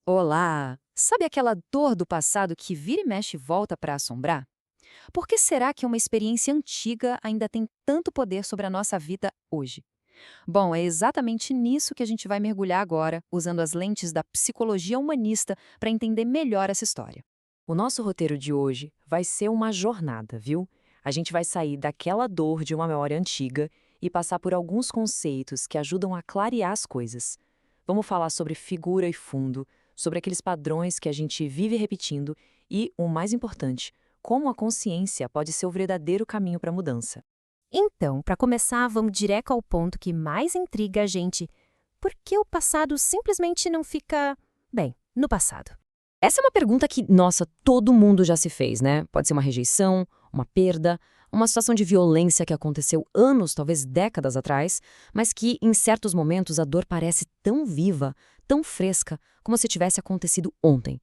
Olá! Sabe aquela dor do passado que vira e mexe e volta para assombrar? Por que será que uma experiência antiga ainda tem tanto poder sobre a nossa vida hoje? Bom, é exatamente nisso que a gente vai mergulhar agora, usando as lentes da psicologia humanista para entender melhor essa história. O nosso roteiro de hoje vai ser uma jornada, viu? A gente vai sair daquela dor de uma memória antiga e passar por alguns conceitos que ajudam a clarear as coisas. Vamos falar sobre figura e fundo, sobre aqueles padrões que a gente vive repetindo e, o mais importante, como a consciência pode ser o verdadeiro caminho para a mudança. Então, para começar, vamos direto ao ponto que mais intriga a gente. Por que o passado simplesmente não fica, bem, no passado? Essa é uma pergunta que, nossa, todo mundo já se fez, né? Pode ser uma rejeição, uma perda, uma situação de violência que aconteceu anos, talvez décadas atrás, mas que, em certos momentos, a dor parece tão viva, tão fresca, como se tivesse acontecido ontem.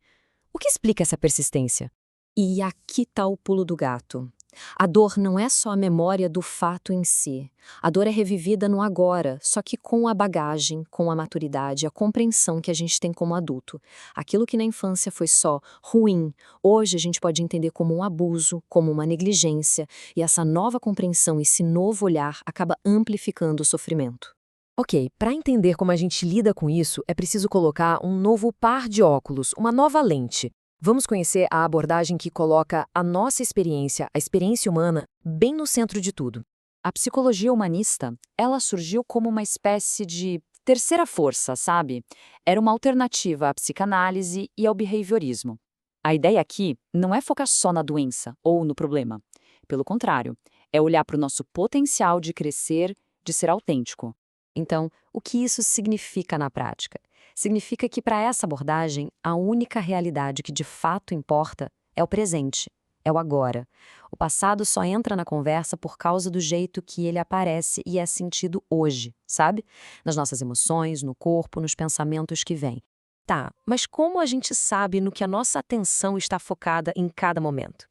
O que explica essa persistência? E aqui está o pulo do gato. A dor não é só a memória do fato em si. A dor é revivida no agora, só que com a bagagem, com a maturidade, a compreensão que a gente tem como adulto. Aquilo que na infância foi só ruim, hoje a gente pode entender como um abuso, como uma negligência, e essa nova compreensão, esse novo olhar, acaba amplificando o sofrimento. Ok, para entender como a gente lida com isso, é preciso colocar um novo par de óculos, uma nova lente. Vamos conhecer a abordagem que coloca a nossa experiência, a experiência humana, bem no centro de tudo. A psicologia humanista, ela surgiu como uma espécie de terceira força, sabe? Era uma alternativa à psicanálise e ao behaviorismo. A ideia aqui não é focar só na doença ou no problema. Pelo contrário, é olhar para o nosso potencial de crescer, de ser autêntico. Então, o que isso significa na prática? Significa que, para essa abordagem, a única realidade que de fato importa é o presente, é o agora. O passado só entra na conversa por causa do jeito que ele aparece e é sentido hoje, sabe? Nas nossas emoções, no corpo, nos pensamentos que vêm. Tá, mas como a gente sabe no que a nossa atenção está focada em cada momento?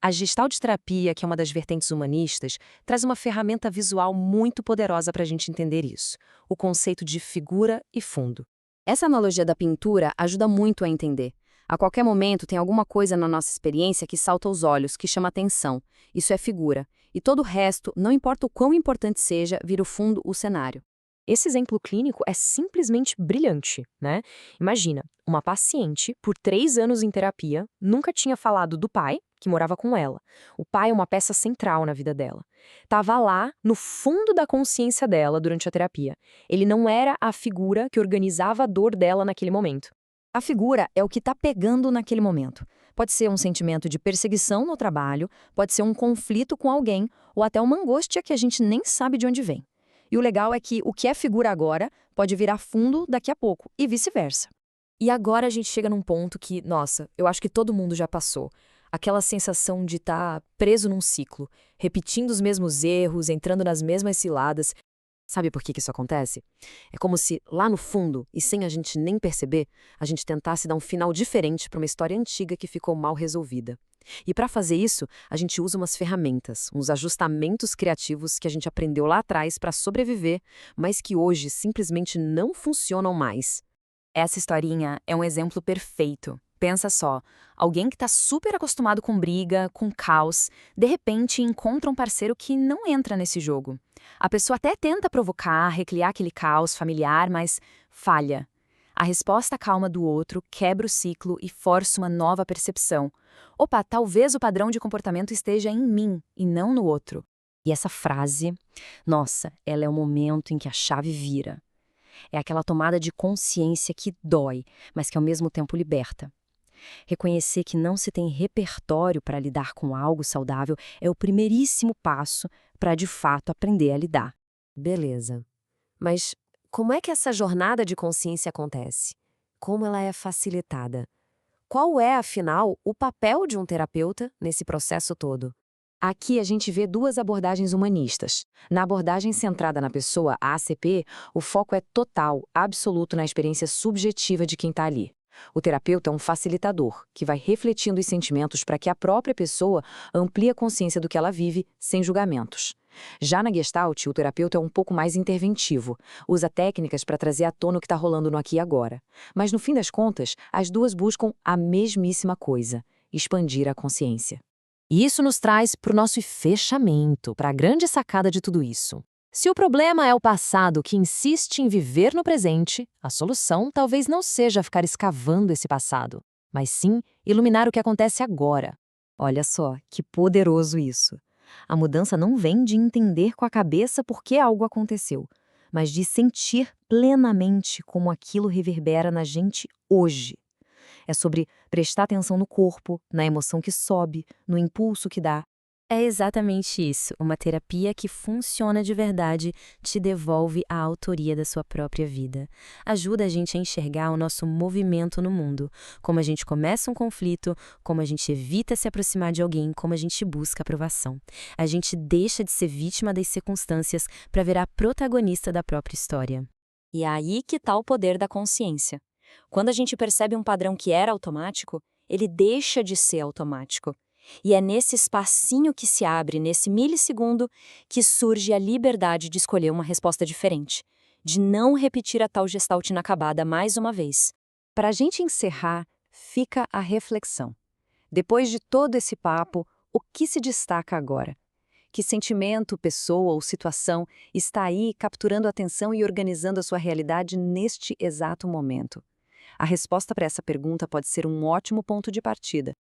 A Gestalt terapia, que é uma das vertentes humanistas, traz uma ferramenta visual muito poderosa para a gente entender isso: o conceito de figura e fundo. Essa analogia da pintura ajuda muito a entender. A qualquer momento tem alguma coisa na nossa experiência que salta aos olhos, que chama atenção. Isso é figura. E todo o resto, não importa o quão importante seja, vira o fundo, o cenário. Esse exemplo clínico é simplesmente brilhante, né? Imagina, uma paciente, por 3 anos em terapia, nunca tinha falado do pai, que morava com ela. O pai é uma peça central na vida dela. Tava lá, no fundo da consciência dela, durante a terapia. Ele não era a figura que organizava a dor dela naquele momento. A figura é o que está pegando naquele momento. Pode ser um sentimento de perseguição no trabalho, pode ser um conflito com alguém, ou até uma angústia que a gente nem sabe de onde vem. E o legal é que o que é figura agora pode virar fundo daqui a pouco, e vice-versa. E agora a gente chega num ponto que, nossa, eu acho que todo mundo já passou. Aquela sensação de estar preso num ciclo, repetindo os mesmos erros, entrando nas mesmas ciladas. Sabe por que isso acontece? É como se, lá no fundo, e sem a gente nem perceber, a gente tentasse dar um final diferente para uma história antiga que ficou mal resolvida. E para fazer isso, a gente usa umas ferramentas, uns ajustamentos criativos que a gente aprendeu lá atrás para sobreviver, mas que hoje simplesmente não funcionam mais. Essa historinha é um exemplo perfeito. Pensa só, alguém que está super acostumado com briga, com caos, de repente encontra um parceiro que não entra nesse jogo. A pessoa até tenta provocar, recriar aquele caos familiar, mas falha. A resposta calma do outro quebra o ciclo e força uma nova percepção. Opa, talvez o padrão de comportamento esteja em mim e não no outro. E essa frase, nossa, ela é o momento em que a chave vira. É aquela tomada de consciência que dói, mas que ao mesmo tempo liberta. Reconhecer que não se tem repertório para lidar com algo saudável é o primeiríssimo passo para, de fato, aprender a lidar. Beleza. Mas como é que essa jornada de consciência acontece? Como ela é facilitada? Qual é, afinal, o papel de um terapeuta nesse processo todo? Aqui a gente vê duas abordagens humanistas. Na abordagem centrada na pessoa, a ACP, o foco é total, absoluto na experiência subjetiva de quem está ali. O terapeuta é um facilitador, que vai refletindo os sentimentos para que a própria pessoa amplie a consciência do que ela vive, sem julgamentos. Já na Gestalt, o terapeuta é um pouco mais interventivo, usa técnicas para trazer à tona o que está rolando no aqui e agora. Mas, no fim das contas, as duas buscam a mesmíssima coisa: expandir a consciência. E isso nos traz para o nosso fechamento, para a grande sacada de tudo isso. Se o problema é o passado que insiste em viver no presente, a solução talvez não seja ficar escavando esse passado, mas sim iluminar o que acontece agora. Olha só, que poderoso isso. A mudança não vem de entender com a cabeça por que algo aconteceu, mas de sentir plenamente como aquilo reverbera na gente hoje. É sobre prestar atenção no corpo, na emoção que sobe, no impulso que dá. É exatamente isso. Uma terapia que funciona de verdade te devolve a autoria da sua própria vida. Ajuda a gente a enxergar o nosso movimento no mundo, como a gente começa um conflito, como a gente evita se aproximar de alguém, como a gente busca aprovação. A gente deixa de ser vítima das circunstâncias para virar protagonista da própria história. E é aí que está o poder da consciência. Quando a gente percebe um padrão que era automático, ele deixa de ser automático. E é nesse espacinho que se abre, nesse milissegundo, que surge a liberdade de escolher uma resposta diferente, de não repetir a tal gestalt inacabada mais uma vez. Para a gente encerrar, fica a reflexão. Depois de todo esse papo, o que se destaca agora? Que sentimento, pessoa ou situação está aí capturando a atenção e organizando a sua realidade neste exato momento? A resposta para essa pergunta pode ser um ótimo ponto de partida.